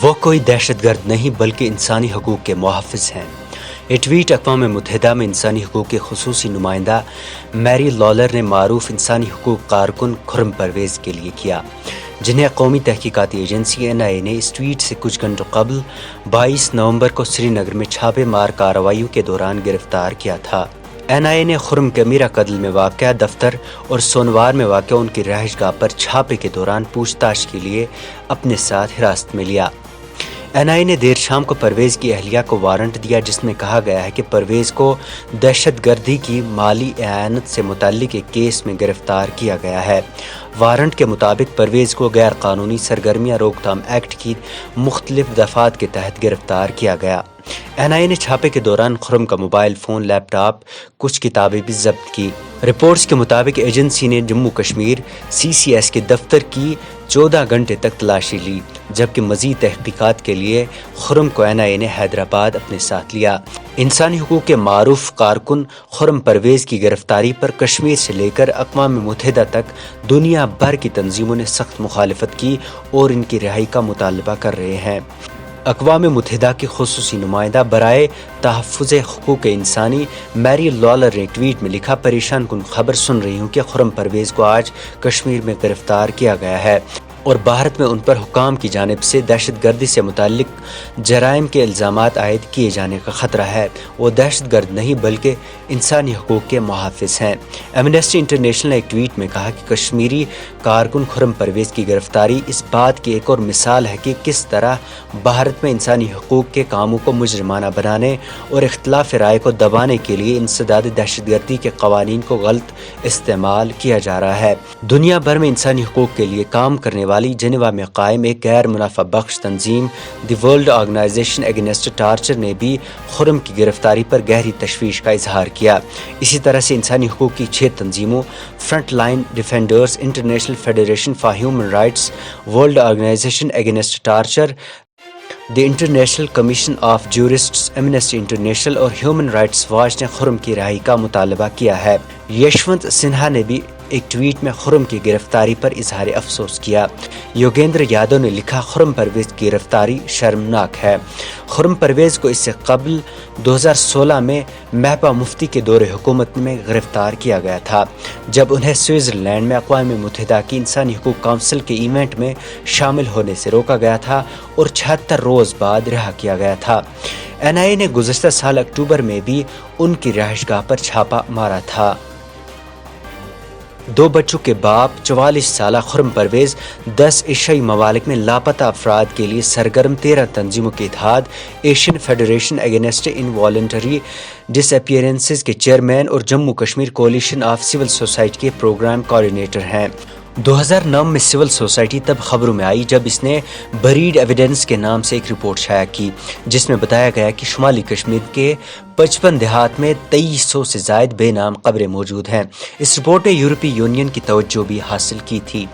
وہ کوئی دہشت گرد نہیں بلکہ انسانی حقوق کے محافظ ہیں۔ یہ ٹویٹ اقوام متحدہ میں انسانی حقوق کے خصوصی نمائندہ میری لالر نے معروف انسانی حقوق کارکن خرم پرویز کے لیے کیا، جنہیں قومی تحقیقاتی ایجنسی NIA نے اس ٹویٹ سے کچھ گھنٹوں قبل 22 نومبر کو سری نگر میں چھاپے مار کارروائیوں کے دوران گرفتار کیا تھا۔ NIA نے خرم کے میرا قتل میں واقع دفتر اور سونوار میں واقع ان کی رہائش گاہ پر چھاپے کے دوران پوچھ تاچھ کے لیے اپنے ساتھ حراست میں لیا۔ NIA نے دیر شام کو پرویز کی اہلیہ کو وارنٹ دیا، جس میں کہا گیا ہے کہ پرویز کو دہشت گردی کی مالی اعانت سے متعلق ایک کیس میں گرفتار کیا گیا ہے۔ وارنٹ کے مطابق پرویز کو غیر قانونی سرگرمیاں روک تھام ایکٹ کی مختلف دفعات کے تحت گرفتار کیا گیا۔ NIA نے چھاپے کے دوران خرم کا موبائل فون، لیپ ٹاپ، کچھ کتابیں بھی ضبط کی۔ رپورٹس کے مطابق ایجنسی نے جموں کشمیر CCS کے دفتر کی 14 گھنٹے تک تلاشی لی، جبکہ مزید تحقیقات کے لیے خرم کو NIA نے حیدرآباد اپنے ساتھ لیا۔ انسانی حقوق کے معروف کارکن خرم پرویز کی گرفتاری پر کشمیر سے لے کر اقوام متحدہ تک دنیا بھر کی تنظیموں نے سخت مخالفت کی اور ان کی رہائی کا مطالبہ کر رہے ہیں۔ اقوام متحدہ کی خصوصی نمائندہ برائے تحفظ حقوق انسانی میری لالر نے ٹویٹ میں لکھا، پریشان کن خبر سن رہی ہوں کہ خرم پرویز کو آج کشمیر میں گرفتار کیا گیا ہے اور بھارت میں ان پر حکام کی جانب سے دہشت گردی سے متعلق جرائم کے الزامات عائد کیے جانے کا خطرہ ہے۔ وہ دہشت گرد نہیں بلکہ انسانی حقوق کے محافظ ہیں۔ ایمنسٹی انٹرنیشنل نے ایک ٹویٹ میں کہا کہ کشمیری کارکن خرم پرویز کی گرفتاری اس بات کی ایک اور مثال ہے کہ کس طرح بھارت میں انسانی حقوق کے کاموں کو مجرمانہ بنانے اور اختلاف رائے کو دبانے کے لیے انسداد دہشت گردی کے قوانین کو غلط استعمال کیا جا رہا ہے۔ دنیا بھر میں انسانی حقوق کے لیے کام کرنے والی جنیوا میں قائم ایک غیر منافع بخش تنظیم the world organisation against torture نے بھی خرم کی گرفتاری پر گہری تشویش کا اظہار کیا۔ اسی طرح سے انسانی حقوق کی 6 تنظیموں front line defenders, international federation for human rights, world organisation against torture, the international commission of jurists, amnesty international اور ہیومن رائٹس واچ نے خرم کی رہائی کا مطالبہ کیا ہے۔ یشونت سنہا نے بھی ایک ٹویٹ میں خرم کی گرفتاری پر اظہار افسوس کیا۔ یوگیندر یادو نے لکھا، خرم پرویز کی گرفتاری شرمناک ہے۔ خرم پرویز کو اس سے قبل 2016 میں محبوبہ مفتی کے دور حکومت میں گرفتار کیا گیا تھا، جب انہیں سوئٹزرلینڈ میں اقوام متحدہ کی انسانی حقوق کونسل کے ایونٹ میں شامل ہونے سے روکا گیا تھا اور 76 روز بعد رہا کیا گیا تھا۔ NIA نے گزشتہ سال اکتوبر میں بھی ان کی رہائش گاہ پر چھاپا مارا تھا۔ 2 بچوں کے باپ 44 سالہ خرم پرویز 10 ایشیائی ممالک میں لاپتہ افراد کے لیے سرگرم 13 تنظیموں کے اتحاد ایشین فیڈریشن اگینسٹ انوالنٹری ڈس اپیئرنسز کے چیئرمین اور Jammu Kashmir coalition of civil society کے پروگرام کوآرڈینیٹر ہیں۔ 2009 میں سول سوسائٹی تب خبروں میں آئی جب اس نے بریڈ ایویڈنس کے نام سے ایک رپورٹ شائع کی، جس میں بتایا گیا کہ شمالی کشمیر کے 55 دیہات میں 2300 سے زائد بے نام قبریں موجود ہیں۔ اس رپورٹ نے یورپی یونین کی توجہ بھی حاصل کی تھی۔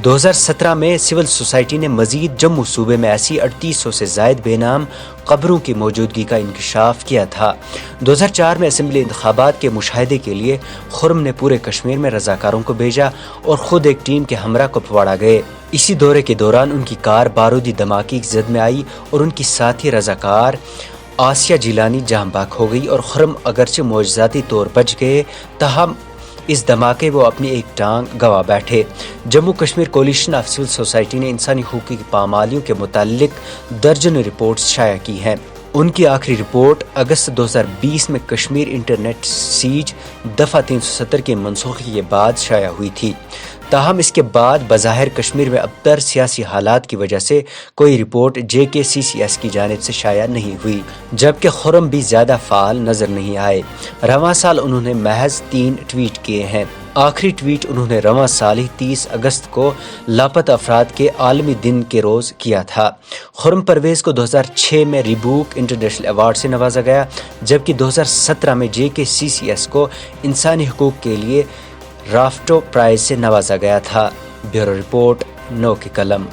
2017 میں سول سوسائٹی نے مزید جموں صوبے میں ایسی 3800 سے زائد بے نام قبروں کی موجودگی کا انکشاف کیا تھا۔ 2004 میں اسمبلی انتخابات کے مشاہدے کے لیے خرم نے پورے کشمیر میں رضاکاروں کو بھیجا اور خود ایک ٹیم کے ہمراہ کپواڑہ گئے۔ اسی دورے کے دوران ان کی کار بارودی دھماکے کی زد میں آئی اور ان کی ساتھی رضاکار آسیہ جیلانی جاں بحق ہو گئی اور خرم اگرچہ معجزاتی طور بچ گئے، تاہم اس دھماکے وہ اپنی ایک ٹانگ گوا بیٹھے۔ Jammu Kashmir coalition of civil society نے انسانی حقوق کی پامالیوں کے متعلق درجنوں رپورٹس شائع کی ہیں۔ ان کی آخری رپورٹ اگست 2020 میں کشمیر انٹرنیٹ سیج دفعہ 370 کی منسوخی کے بعد شائع ہوئی تھی۔ تاہم اس کے بعد بظاہر کشمیر میں ابتر سیاسی حالات کی وجہ سے کوئی رپورٹ JKCCS کی جانب سے شائع نہیں ہوئی، جبکہ خرم بھی زیادہ فعال نظر نہیں آئے۔ رواں سال انہوں نے محض 3 ٹویٹ کیے ہیں۔ آخری ٹویٹ انہوں نے رواں سال ہی 30 اگست کو لاپتہ افراد کے عالمی دن کے روز کیا تھا۔ خرم پرویز کو 2006 میں ریبوک انٹرنیشنل ایوارڈ سے نوازا گیا، جبکہ 2017 میں JKCCS کو انسانی حقوق کے لیے رافٹو پرائز سے نوازا گیا تھا۔ بیورو رپورٹ، نو کی قلم۔